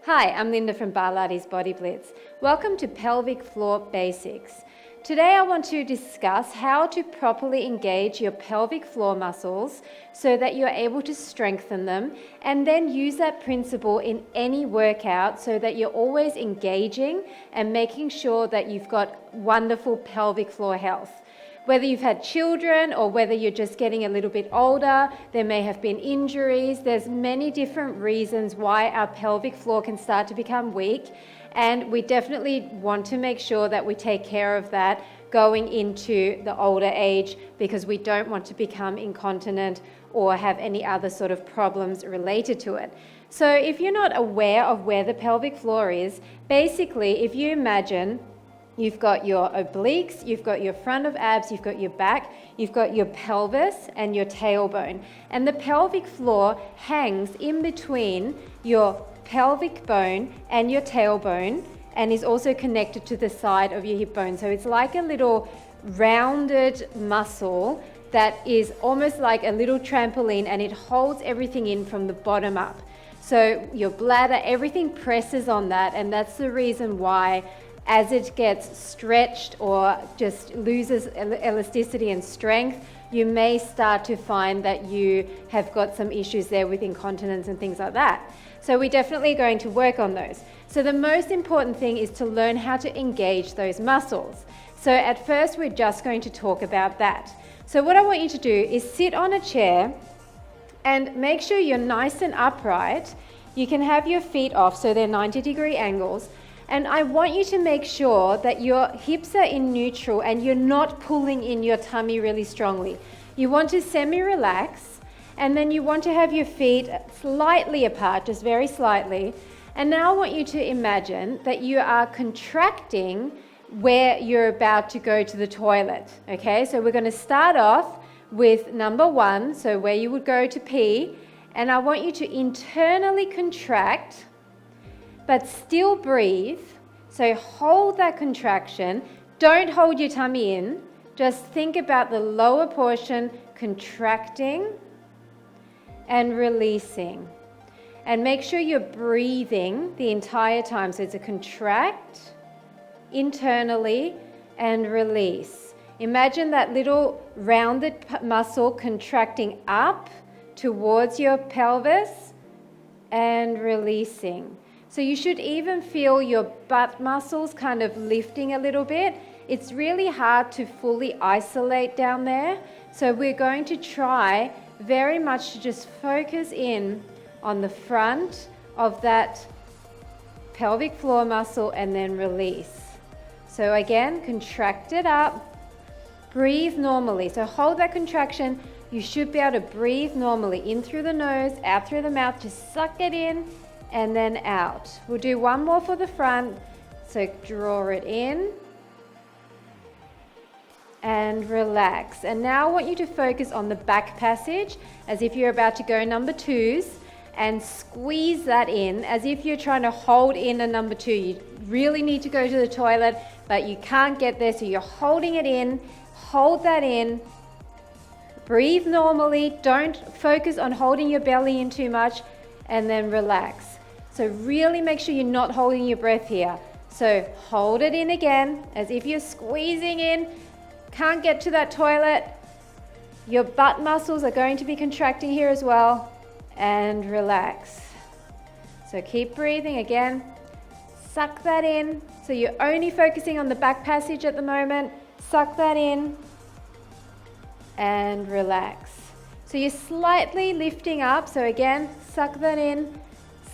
Hi, I'm Linda from Barlates Body Blitz. Welcome to Pelvic Floor Basics. Today I want to discuss how to properly engage your pelvic floor muscles so that you're able to strengthen them, and then use that principle in any workout so that you're always engaging and making sure that you've got wonderful pelvic floor health. Whether you've had children or whether you're just getting a little bit older, there may have been injuries. There's many different reasons why our pelvic floor can start to become weak, and we definitely want to make sure that we take care of that going into the older age, because we don't want to become incontinent or have any other sort of problems related to it. So if you're not aware of where the pelvic floor is, basically if you imagine you've got your obliques, you've got your front of abs, you've got your back, you've got your pelvis and your tailbone. And the pelvic floor hangs in between your pelvic bone and your tailbone, and is also connected to the side of your hip bone. So it's like a little rounded muscle that is almost like a little trampoline, and it holds everything in from the bottom up. So your bladder, everything presses on that, and that's the reason why as it gets stretched or just loses elasticity and strength, you may start to find that you have got some issues there with incontinence and things like that. So we're definitely going to work on those. So the most important thing is to learn how to engage those muscles. So at first we're just going to talk about that. So what I want you to do is sit on a chair and make sure you're nice and upright. You can have your feet off so they're 90-degree angles. And I want you to make sure that your hips are in neutral and you're not pulling in your tummy really strongly. You want to semi-relax, and then you want to have your feet slightly apart, just very slightly. And now I want you to imagine that you are contracting where you're about to go to the toilet. Okay, so we're going to start off with number 1, so where you would go to pee, and I want you to internally contract but still breathe. So hold that contraction. Don't hold your tummy in. Just think about the lower portion contracting and releasing. And make sure you're breathing the entire time. So it's a contract internally and release. Imagine that little rounded muscle contracting up towards your pelvis and releasing. So you should even feel your butt muscles kind of lifting a little bit. It's really hard to fully isolate down there. So we're going to try very much to just focus in on the front of that pelvic floor muscle and then release. So again, contract it up, breathe normally. So hold that contraction. You should be able to breathe normally, in through the nose, out through the mouth. Just suck it in and then out. We'll do one more for the front. So draw it in and relax. And now I want you to focus on the back passage as if you're about to go number 2s, and squeeze that in as if you're trying to hold in a number 2. You really need to go to the toilet, but you can't get there, so you're holding it in. Hold that in. Breathe normally. Don't focus on holding your belly in too much, and then relax. So really make sure you're not holding your breath here. So hold it in again as if you're squeezing in. Can't get to that toilet. Your butt muscles are going to be contracting here as well. And relax. So keep breathing again. Suck that in. So you're only focusing on the back passage at the moment. Suck that in and relax. So you're slightly lifting up. So again, suck that in.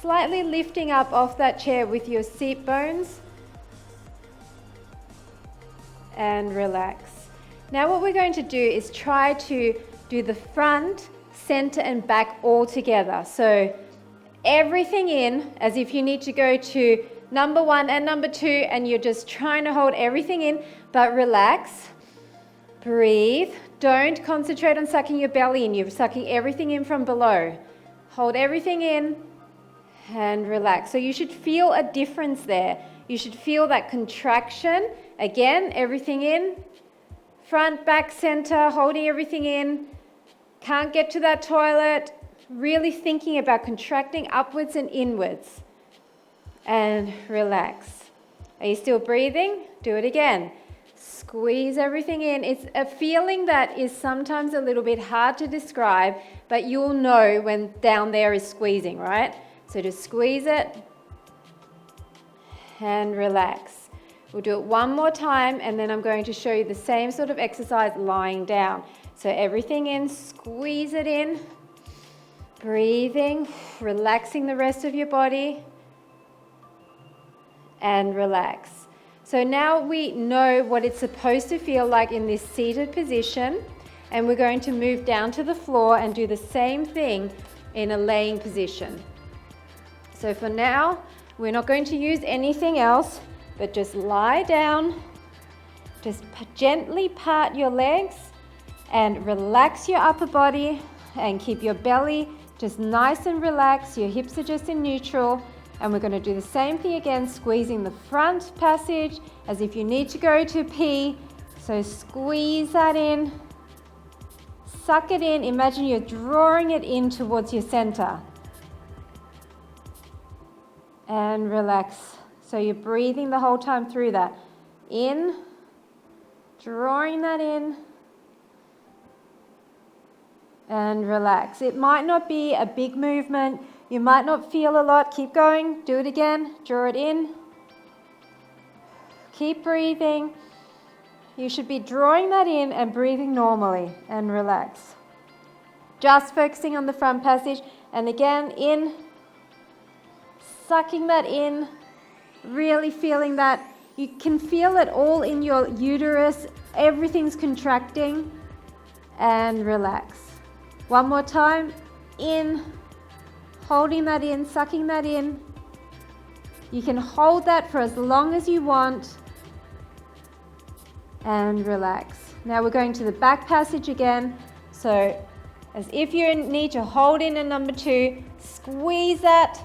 Slightly lifting up off that chair with your seat bones and relax. Now what we're going to do is try to do the front, center and back all together. So everything in as if you need to go to number 1 and number 2, and you're just trying to hold everything in, but relax, breathe. Don't concentrate on sucking your belly in. You're sucking everything in from below. Hold everything in and relax. So you should feel a difference there. You should feel that contraction. Again, everything in. Front, back, center, holding everything in. Can't get to that toilet. Really thinking about contracting upwards and inwards. and relax. Are you still breathing? Do it again. Squeeze everything in. It's a feeling that is sometimes a little bit hard to describe, but you'll know when down there is squeezing, right? So just squeeze it and relax. We'll do it one more time, and then I'm going to show you the same sort of exercise lying down. So everything in, squeeze it in, breathing, relaxing the rest of your body, and relax. So now we know what it's supposed to feel like in this seated position, and we're going to move down to the floor and do the same thing in a laying position. So for now, we're not going to use anything else, but just lie down, just gently part your legs and relax your upper body and keep your belly just nice and relaxed. Your hips are just in neutral. And we're going to do the same thing again, squeezing the front passage as if you need to go to pee. So squeeze that in, suck it in. Imagine you're drawing it in towards your center. And relax. So you're breathing the whole time through that. In, drawing that in, and relax. It might not be a big movement. You might not feel a lot. Keep going. Do it again. Draw it in. Keep breathing. You should be drawing that in and breathing normally and relax. Just focusing on the front passage. And again, in. Sucking that in. Really feeling that. You can feel it all in your uterus. Everything's contracting. And relax. One more time. In. Holding that in, sucking that in. You can hold that for as long as you want. And relax. Now we're going to the back passage again. So as if you need to hold in a number 2, squeeze that.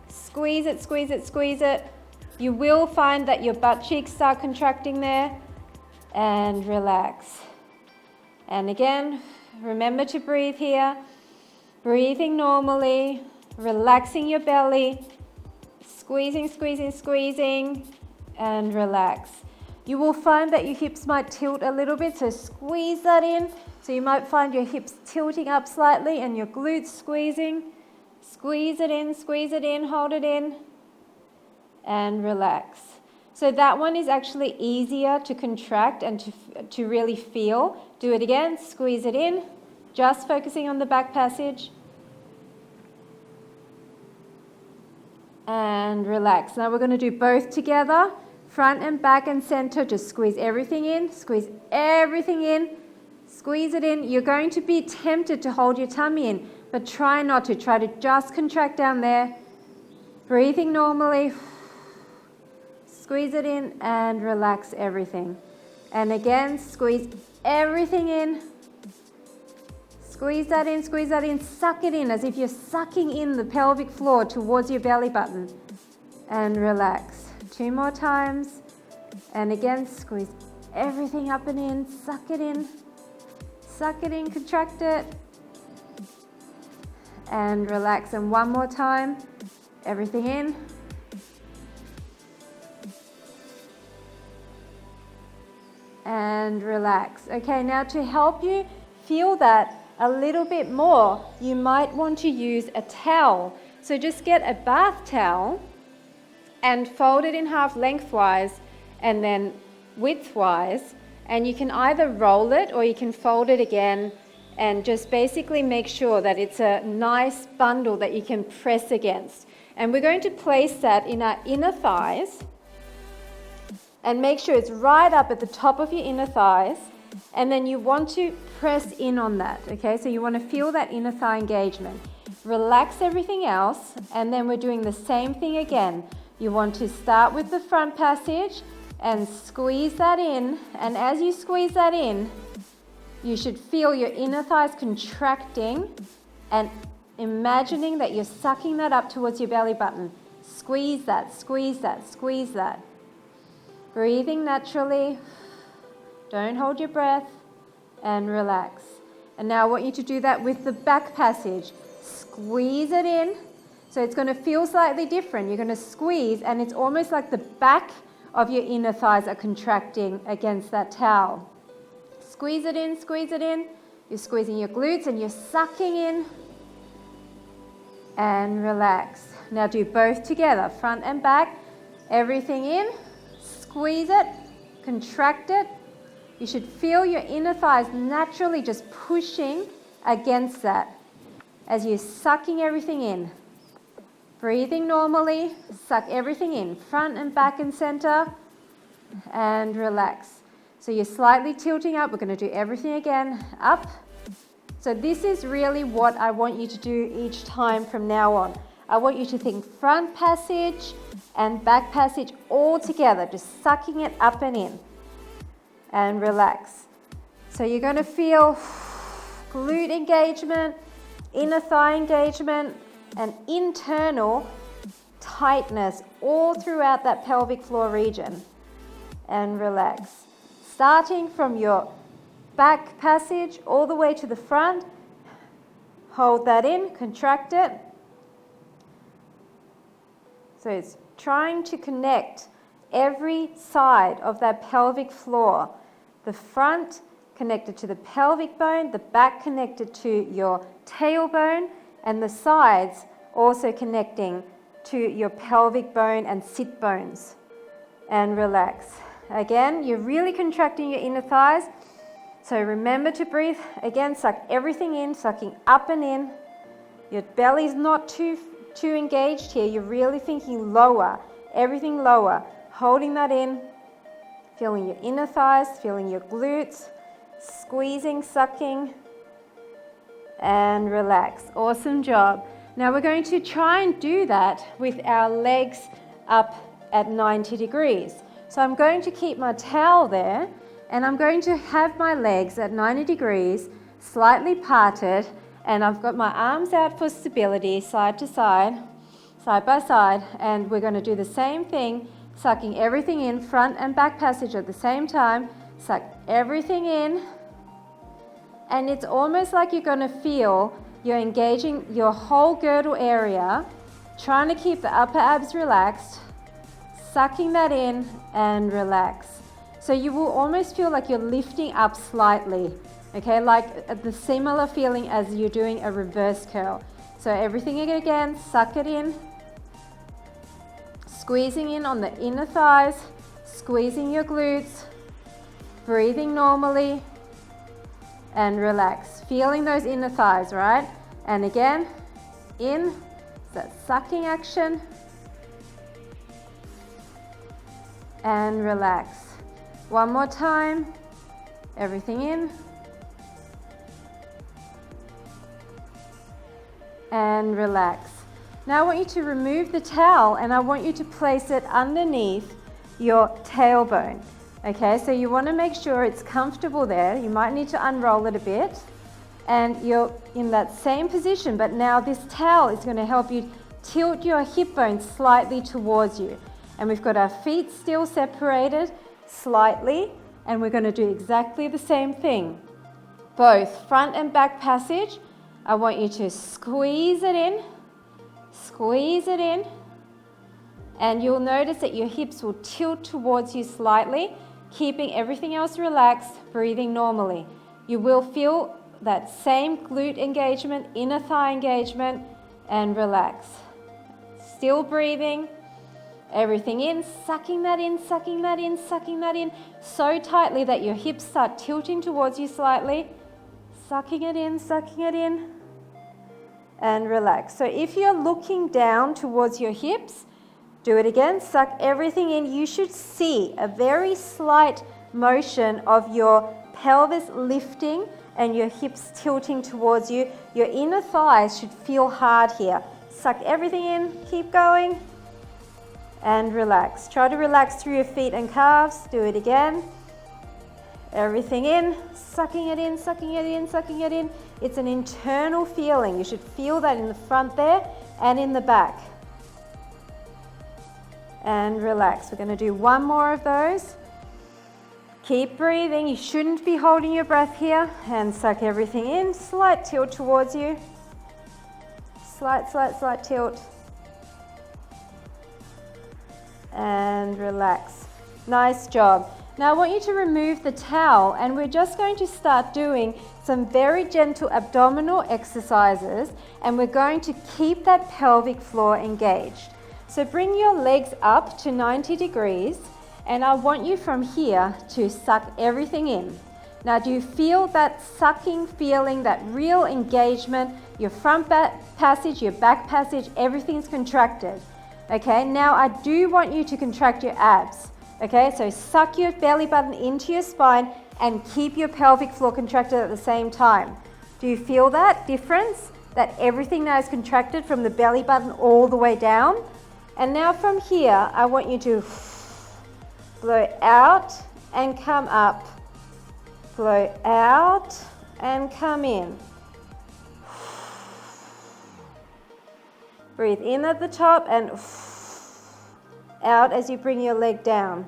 Squeeze it, squeeze it, squeeze it. You will find that your butt cheeks start contracting there. And relax. And again, remember to breathe here. Breathing normally, relaxing your belly, squeezing, squeezing, squeezing, and relax. You will find that your hips might tilt a little bit, so squeeze that in. So you might find your hips tilting up slightly and your glutes squeezing. Squeeze it in, hold it in, and relax. So that one is actually easier to contract and to really feel. Do it again, squeeze it in. Just focusing on the back passage. And relax. Now we're going to do both together. Front and back and center. Just squeeze everything in. Squeeze everything in. Squeeze it in. You're going to be tempted to hold your tummy in, but try not to. Try to just contract down there. Breathing normally. Squeeze it in and relax everything. And again, squeeze everything in. Squeeze that in, suck it in as if you're sucking in the pelvic floor towards your belly button. And relax. 2 more times. And again, squeeze everything up and in, suck it in, contract it. And relax. And one more time. Everything in. And relax. Okay, now to help you feel that a little bit more, you might want to use a towel. So just get a bath towel and fold it in half lengthwise and then widthwise, and you can either roll it or you can fold it again and just basically make sure that it's a nice bundle that you can press against. And we're going to place that in our inner thighs and make sure it's right up at the top of your inner thighs. And then you want to press in on that, okay? So you want to feel that inner thigh engagement. Relax everything else, and then we're doing the same thing again. You want to start with the front passage and squeeze that in. And as you squeeze that in, you should feel your inner thighs contracting and imagining that you're sucking that up towards your belly button. Squeeze that, squeeze that, squeeze that. Breathing naturally. Don't hold your breath and relax. And now I want you to do that with the back passage. Squeeze it in. So it's going to feel slightly different. You're going to squeeze, and it's almost like the back of your inner thighs are contracting against that towel. Squeeze it in, squeeze it in. You're squeezing your glutes and you're sucking in and relax. Now do both together, front and back. Everything in, squeeze it, contract it. You should feel your inner thighs naturally just pushing against that as you're sucking everything in. Breathing normally, suck everything in, front and back and center, and relax. So you're slightly tilting up. We're going to do everything again, up. So this is really what I want you to do each time from now on. I want you to think front passage and back passage all together, just sucking it up and in, and relax. So you're going to feel glute engagement, inner thigh engagement, and internal tightness all throughout that pelvic floor region, and relax. Starting from your back passage all the way to the front, hold that in, contract it. So it's trying to connect every side of that pelvic floor. The front connected to the pelvic bone, the back connected to your tailbone, and the sides also connecting to your pelvic bone and sit bones. And relax. Again, you're really contracting your inner thighs. So remember to breathe. Again, suck everything in, sucking up and in. Your belly's not too engaged here. You're really thinking lower, everything lower. Holding that in, feeling your inner thighs, feeling your glutes, squeezing, sucking, and relax. Awesome job. Now we're going to try and do that with our legs up at 90 degrees. So I'm going to keep my towel there, and I'm going to have my legs at 90 degrees, slightly parted, and I've got my arms out for stability, side to side, side by side, and we're going to do the same thing, sucking everything in, front and back passage at the same time. Suck everything in, and it's almost like you're going to feel you're engaging your whole girdle area, trying to keep the upper abs relaxed, sucking that in, and relax. So you will almost feel like you're lifting up slightly, okay, like the similar feeling as you're doing a reverse curl. So everything again, suck it in, squeezing in on the inner thighs, squeezing your glutes, breathing normally, and relax. Feeling those inner thighs, right? And again, in, that sucking action, and relax. One more time, everything in, and relax. Now I want you to remove the towel, and I want you to place it underneath your tailbone. Okay, so you want to make sure it's comfortable there. You might need to unroll it a bit, and you're in that same position, but now this towel is going to help you tilt your hip bones slightly towards you. And we've got our feet still separated slightly, and we're going to do exactly the same thing. Both front and back passage. I want you to squeeze it in, and you'll notice that your hips will tilt towards you slightly, keeping everything else relaxed, breathing normally. You will feel that same glute engagement, inner thigh engagement, and relax. Still breathing, everything in, sucking that in, sucking that in, sucking that in, so tightly that your hips start tilting towards you slightly, sucking it in, and relax. So if you're looking down towards your hips, do it again, suck everything in. You should see a very slight motion of your pelvis lifting and your hips tilting towards you. Your inner thighs should feel hard here. Suck everything in, keep going, and relax. Try to relax through your feet and calves. Do it again. Everything in, sucking it in, sucking it in, sucking it in. It's an internal feeling. You should feel that in the front there and in the back. And relax. We're going to do one more of those. Keep breathing. You shouldn't be holding your breath here. And suck everything in. Slight tilt towards you. Slight tilt. and relax. Nice job. Now I want you to remove the towel, and we're just going to start doing some very gentle abdominal exercises, and we're going to keep that pelvic floor engaged. So bring your legs up to 90 degrees, and I want you from here to suck everything in. Now, do you feel that sucking feeling, that real engagement? Your front passage, your back passage, everything's contracted. Okay, now I do want you to contract your abs. Okay, so suck your belly button into your spine and keep your pelvic floor contracted at the same time. Do you feel that difference? That everything now is contracted from the belly button all the way down? And now from here, I want you to blow out and come up. Blow out and come in. Breathe in at the top and out as you bring your leg down.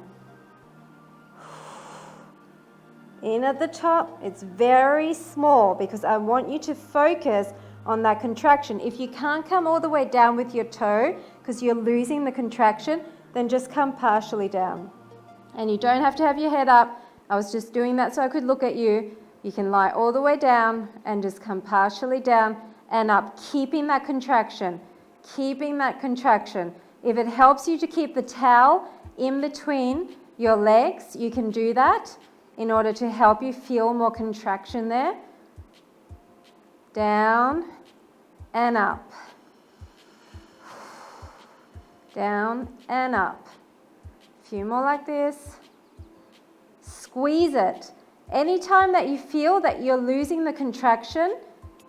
In at the top, it's very small because I want you to focus on that contraction. If you can't come all the way down with your toe because you're losing the contraction, then just come partially down. And you don't have to have your head up. I was just doing that so I could look at you. You can lie all the way down and just come partially down and up, keeping that contraction, keeping that contraction. If it helps you to keep the towel in between your legs, you can do that in order to help you feel more contraction there. Down and up. Down and up. A few more like this. Squeeze it. Anytime that you feel that you're losing the contraction,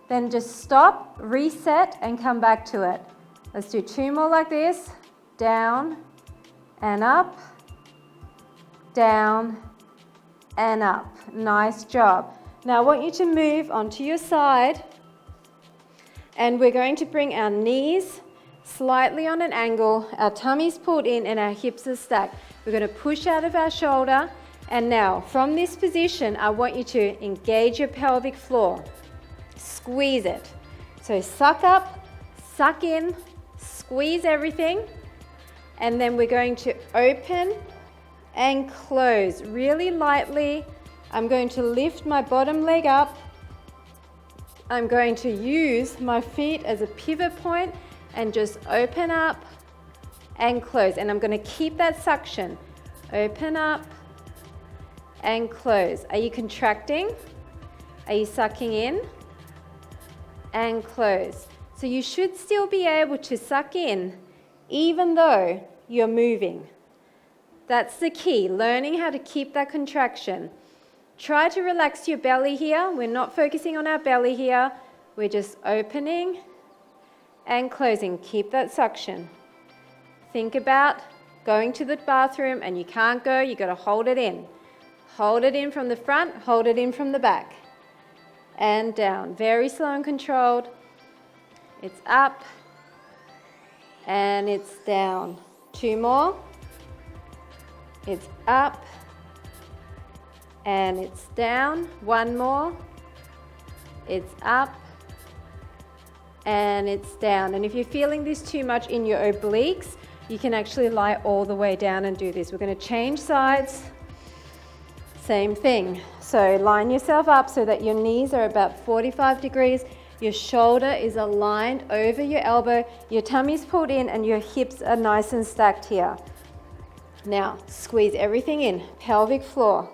then just stop, reset, and come back to it. Let's do 2 more like this. Down and up. Down and up. Nice job. Now I want you to move onto your side, and we're going to bring our knees slightly on an angle, our tummy's pulled in, and our hips are stacked. We're going to push out of our shoulder. And now, from this position, I want you to engage your pelvic floor. Squeeze it. So suck up, suck in, squeeze everything. And then we're going to open and close really lightly. I'm going to lift my bottom leg up. I'm going to use my feet as a pivot point and just open up and close. And I'm going to keep that suction. Open up and close. Are you contracting? Are you sucking in? And close. So you should still be able to suck in even though you're moving. That's the key, learning how to keep that contraction. Try to relax your belly here. We're not focusing on our belly here. We're just opening and closing. Keep that suction. Think about going to the bathroom and you can't go, you've got to hold it in. Hold it in from the front, hold it in from the back. And down. Very slow and controlled. It's up and it's down. 2 more. It's up and it's down. 1 more. It's up and it's down. And if you're feeling this too much in your obliques, you can actually lie all the way down and do this. We're going to change sides. Same thing. So line yourself up so that your knees are about 45 degrees. Your shoulder is aligned over your elbow. Your tummy's pulled in and your hips are nice and stacked here. Now, squeeze everything in. Pelvic floor.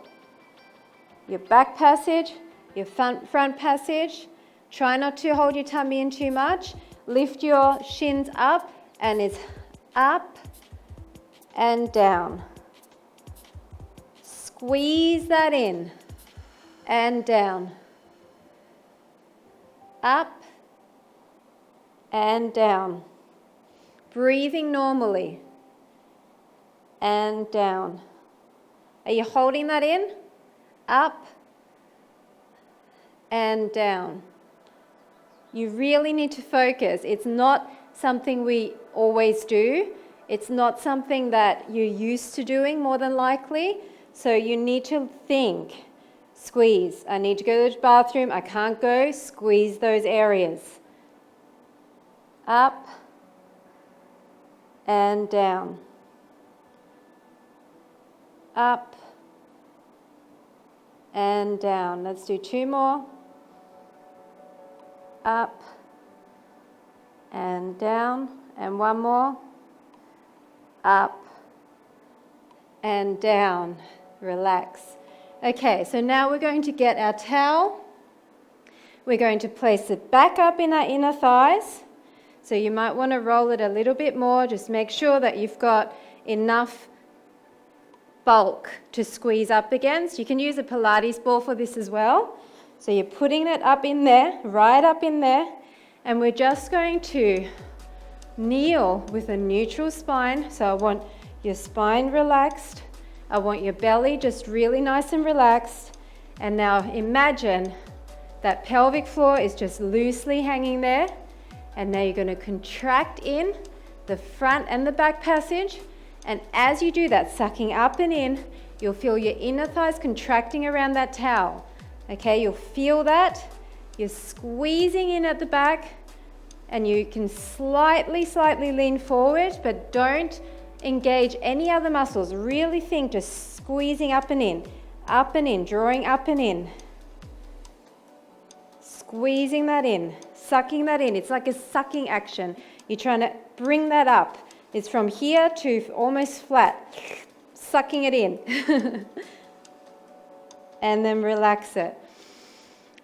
Your back passage, your front passage. Try not to hold your tummy in too much. Lift your shins up, and it's up and down. Squeeze that in and down. Up and down. Breathing normally. And down. Are you holding that in? Up and down. You really need to focus. It's not something we always do. It's not something that you're used to doing, more than likely. So you need to think. Squeeze. I need to go to the bathroom. I can't go. Squeeze those areas. Up and down. up, and down. Let's do 2 more. Up, and down, and 1 more. Up, and down. Relax. Okay, so now we're going to get our towel. We're going to place it back up in our inner thighs. So you might want to roll it a little bit more. Just make sure that you've got enough bulk to squeeze up against. You can use a Pilates ball for this as well. So you're putting it up in there, right up in there, and we're just going to kneel with a neutral spine. So I want your spine relaxed. I want your belly just really nice and relaxed. And now imagine that pelvic floor is just loosely hanging there. And now you're going to contract in the front and the back passage. And as you do that, sucking up and in, you'll feel your inner thighs contracting around that towel. Okay, you'll feel that. You're squeezing in at the back, and you can slightly lean forward, but don't engage any other muscles. Really think just squeezing up and in, drawing up and in. Squeezing that in, sucking that in. It's like a sucking action. You're trying to bring that up. It's from here to almost flat, sucking it in. And then relax it.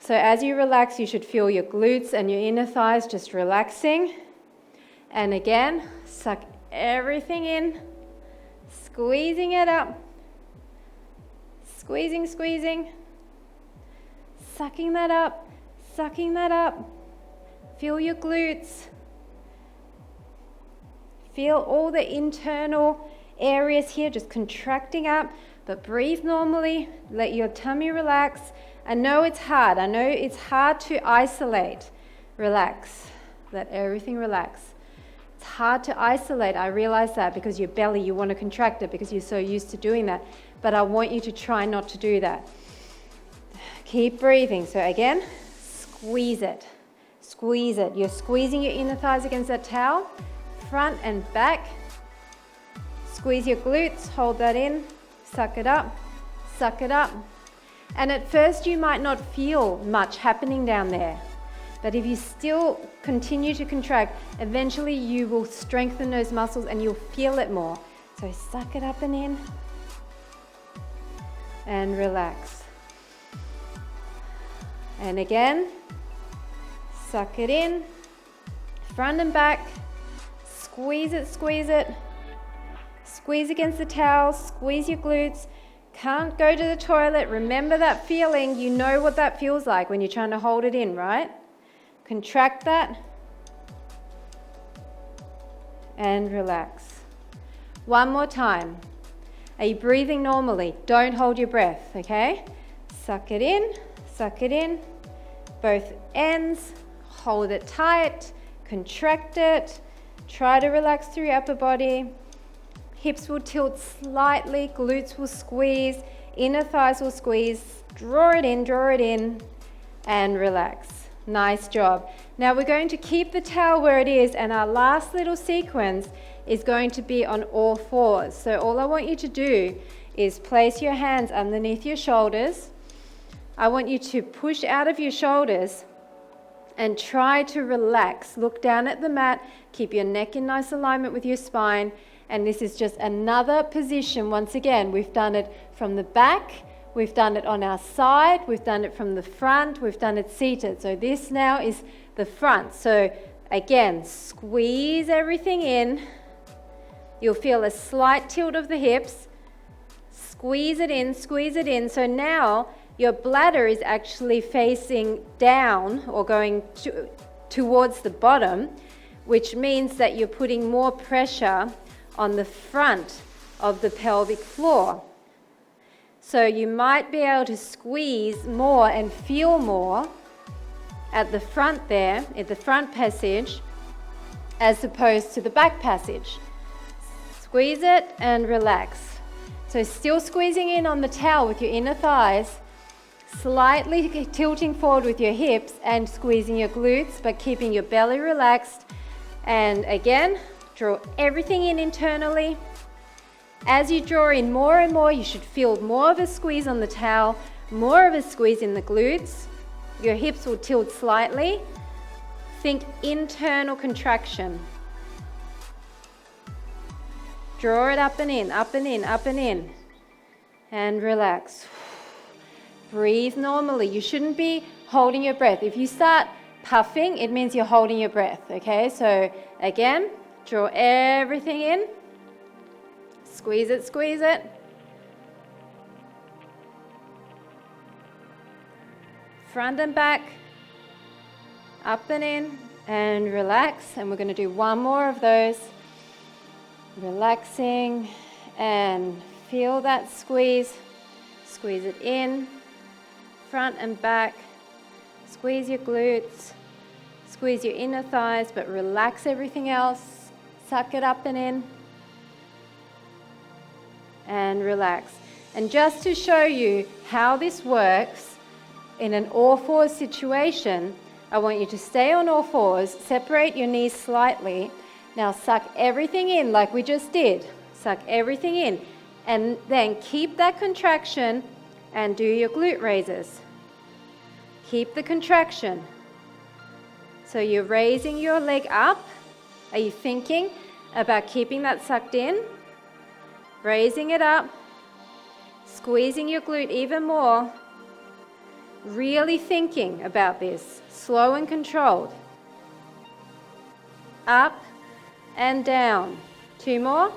So as you relax, you should feel your glutes and your inner thighs just relaxing. And again, suck everything in, squeezing it up, squeezing, sucking that up, feel your glutes, feel all the internal areas here just contracting up, but breathe normally, let your tummy relax. I know it's hard to isolate. Relax, let everything relax. It's hard to isolate, I realize that, because your belly, you want to contract it because you're so used to doing that. But I want you to try not to do that. Keep breathing. So again, squeeze it. Squeeze it. You're squeezing your inner thighs against that towel, front and back. Squeeze your glutes, hold that in, suck it up, suck it up. And at first you might not feel much happening down there. But if you still continue to contract, eventually you will strengthen those muscles and you'll feel it more. So suck it up and in. And relax. And again, suck it in. Front and back. Squeeze it, squeeze it. Squeeze against the towel. Squeeze your glutes. Can't go to the toilet. Remember that feeling. You know what that feels like when you're trying to hold it in, right? Contract that and relax. One more time. Are you breathing normally? Don't hold your breath, okay? Suck it in, both ends, hold it tight, contract it, try to relax through your upper body. Hips will tilt slightly, glutes will squeeze, inner thighs will squeeze, draw it in, and relax. Nice job. Now we're going to keep the towel where it is, and our last little sequence is going to be on all fours. So all I want you to do is place your hands underneath your shoulders. I want you to push out of your shoulders and try to relax. Look down at the mat, keep your neck in nice alignment with your spine, and this is just another position. Once again, we've done it from the back, we've done it on our side, we've done it from the front, we've done it seated. So this now is the front. So again, squeeze everything in. You'll feel a slight tilt of the hips. Squeeze it in, squeeze it in. So now your bladder is actually facing down or going towards the bottom, which means that you're putting more pressure on the front of the pelvic floor. So you might be able to squeeze more and feel more at the front there, at the front passage, as opposed to the back passage. Squeeze it and relax. So still squeezing in on the towel with your inner thighs, slightly tilting forward with your hips and squeezing your glutes, but keeping your belly relaxed. And again, draw everything in internally. As you draw in more and more, you should feel more of a squeeze on the towel, more of a squeeze in the glutes. Your hips will tilt slightly. Think internal contraction. Draw it up and in, up and in, up and in. And relax. Breathe normally. You shouldn't be holding your breath. If you start puffing, it means you're holding your breath, okay? So again, draw everything in. Squeeze it, squeeze it. Front and back. Up and in. And relax. And we're going to do one more of those. Relaxing. And feel that squeeze. Squeeze it in. Front and back. Squeeze your glutes. Squeeze your inner thighs, but relax everything else. Suck it up and in. And relax. And just to show you how this works in an all fours situation, I want you to stay on all fours, separate your knees slightly. Now suck everything in like we just did. Suck everything in. And then keep that contraction and do your glute raises. Keep the contraction. So you're raising your leg up. Are you thinking about keeping that sucked in? Raising it up. Squeezing your glute even more. Really thinking about this. Slow and controlled. Up and down. 2 more.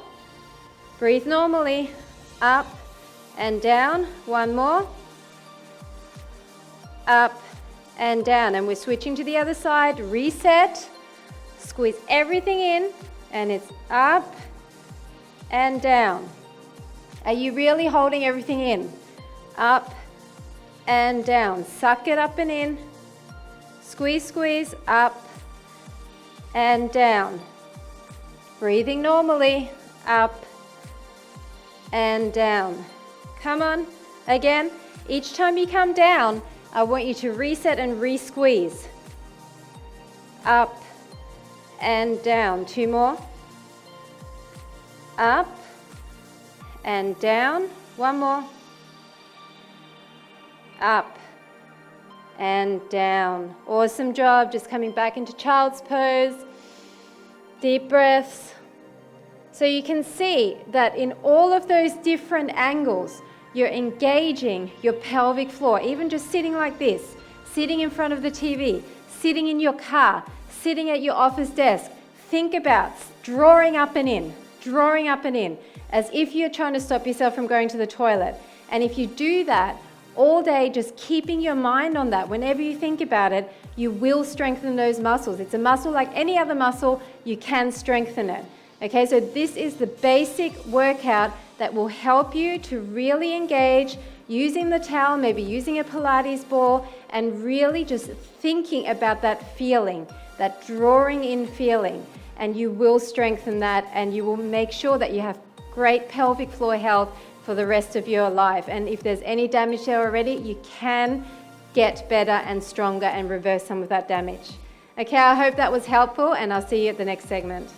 Breathe normally. Up and down. 1 more. Up and down. And we're switching to the other side. Reset. Squeeze everything in. And it's up and down. Are you really holding everything in? Up and down. Suck it up and in. Squeeze, squeeze. Up and down. Breathing normally. Up and down. Come on. Again. Each time you come down, I want you to reset and re-squeeze. Up and down. 2 more. Up and down. 1 more. Up and down. Awesome job. Just coming back into child's pose. Deep breaths. So you can see that in all of those different angles, you're engaging your pelvic floor, even just sitting like this, sitting in front of the TV, sitting in your car, sitting at your office desk. Think about drawing up and in, as if you're trying to stop yourself from going to the toilet. And if you do that all day, just keeping your mind on that, whenever you think about it, you will strengthen those muscles. It's a muscle like any other muscle, you can strengthen it. Okay, so this is the basic workout that will help you to really engage using the towel, maybe using a Pilates ball, and really just thinking about that feeling, that drawing in feeling. And you will strengthen that, and you will make sure that you have great pelvic floor health for the rest of your life. And if there's any damage there already, you can get better and stronger and reverse some of that damage. Okay, I hope that was helpful, and I'll see you at the next segment.